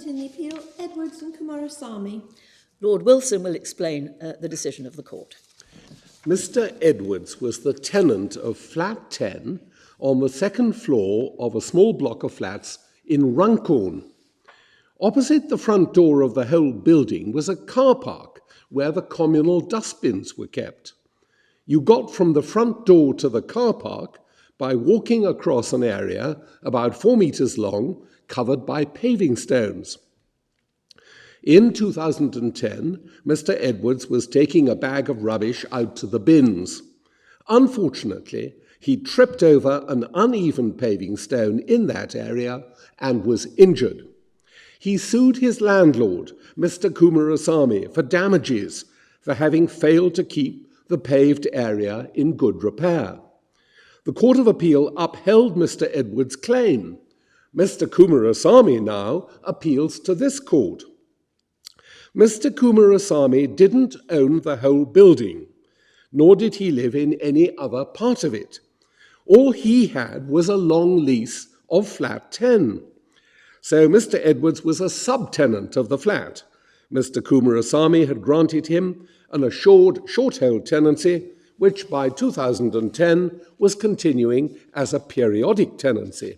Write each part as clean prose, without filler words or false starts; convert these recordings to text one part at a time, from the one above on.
In the appeal, Edwards and Kumarasamy. Lord Wilson will explain the decision of the court. Mr. Edwards was the tenant of flat 10 on the second floor of a small block of flats in Runcorn. Opposite the front door of the whole building was a car park where the communal dustbins were kept. You got from the front door to the car park by walking across an area about 4 meters long, covered by paving stones. In 2010, Mr. Edwards was taking a bag of rubbish out to the bins. Unfortunately, he tripped over an uneven paving stone in that area and was injured. He sued his landlord, Mr. Kumarasamy, for damages for having failed to keep the paved area in good repair. The Court of Appeal upheld Mr. Edwards' claim. Mr. Kumarasamy now appeals to this court. Mr. Kumarasamy didn't own the whole building, nor did he live in any other part of it. All he had was a long lease of flat 10. So Mr. Edwards was a subtenant of the flat. Mr. Kumarasamy had granted him an assured shorthold tenancy, which by 2010 was continuing as a periodic tenancy.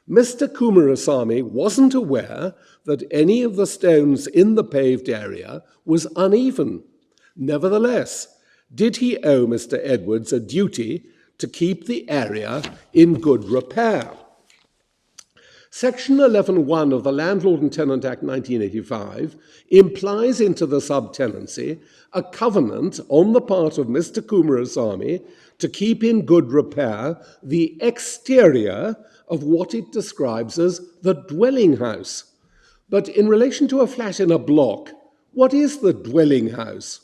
Mr. Kumarasamy wasn't aware that any of the stones in the paved area was uneven. Nevertheless, did he owe Mr. Edwards a duty to keep the area in good repair? Section 11.1 of the Landlord and Tenant Act 1985 implies into the subtenancy a covenant on the part of Mr. Kumarasamy to keep in good repair the exterior of what it describes as the dwelling house. But in relation to a flat in a block, what is the dwelling house?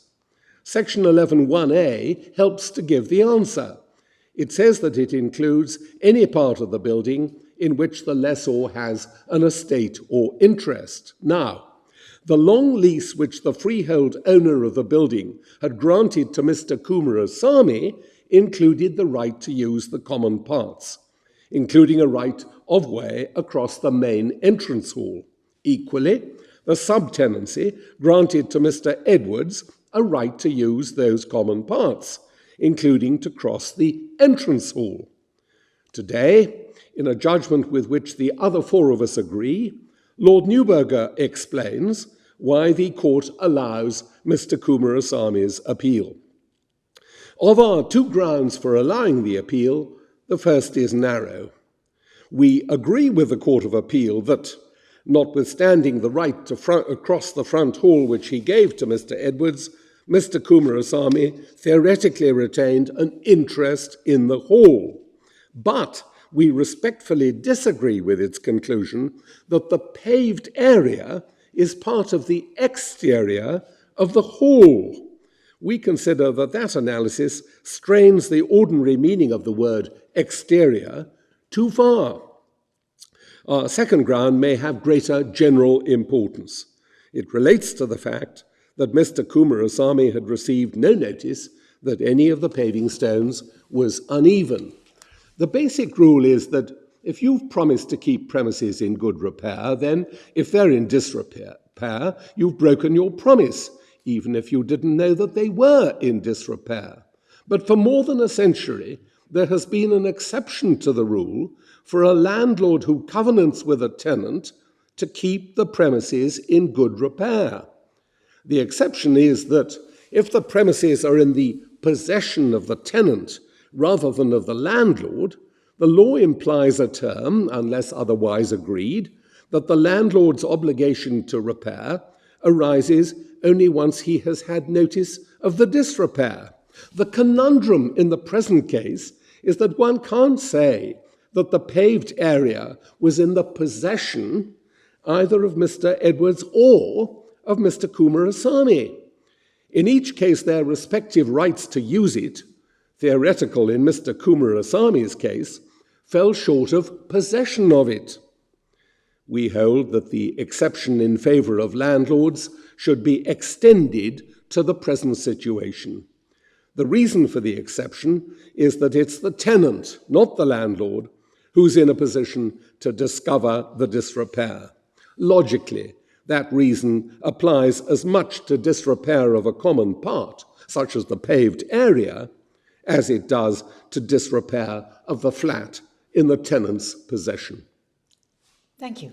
Section 11.1a helps to give the answer. It says that it includes any part of the building in which the lessor has an estate or interest. Now, the long lease which the freehold owner of the building had granted to Mr. Kumarasamy included the right to use the common parts, including a right of way across the main entrance hall. Equally, the subtenancy granted to Mr. Edwards a right to use those common parts, including to cross the entrance hall. Today, in a judgment with which the other four of us agree, Lord Neuberger explains why the court allows Mr. Kumarasamy's appeal. Of our two grounds for allowing the appeal, the first is narrow. We agree with the Court of Appeal that, notwithstanding the right to across the front hall which he gave to Mr. Edwards, Mr. Kumarasamy theoretically retained an interest in the hall. But we respectfully disagree with its conclusion that the paved area is part of the exterior of the hall. We consider that that analysis strains the ordinary meaning of the word exterior too far. Our second ground may have greater general importance. It relates to the fact that Mr. Kumarasamy had received no notice that any of the paving stones was uneven. The basic rule is that if you've promised to keep premises in good repair, then if they're in disrepair, you've broken your promise, even if you didn't know that they were in disrepair. But for more than a century, there has been an exception to the rule for a landlord who covenants with a tenant to keep the premises in good repair. The exception is that if the premises are in the possession of the tenant rather than of the landlord, the law implies a term, unless otherwise agreed, that the landlord's obligation to repair arises only once he has had notice of the disrepair. The conundrum in the present case is that one can't say that the paved area was in the possession either of Mr. Edwards or of Mr. Kumarasamy. In each case, their respective rights to use it, theoretical in Mr. Kumarasamy's case, fell short of possession of it. We hold that the exception in favour of landlords should be extended to the present situation. The reason for the exception is that it's the tenant, not the landlord, who's in a position to discover the disrepair. Logically, that reason applies as much to disrepair of a common part, such as the paved area, as it does to disrepair of the flat in the tenant's possession. Thank you.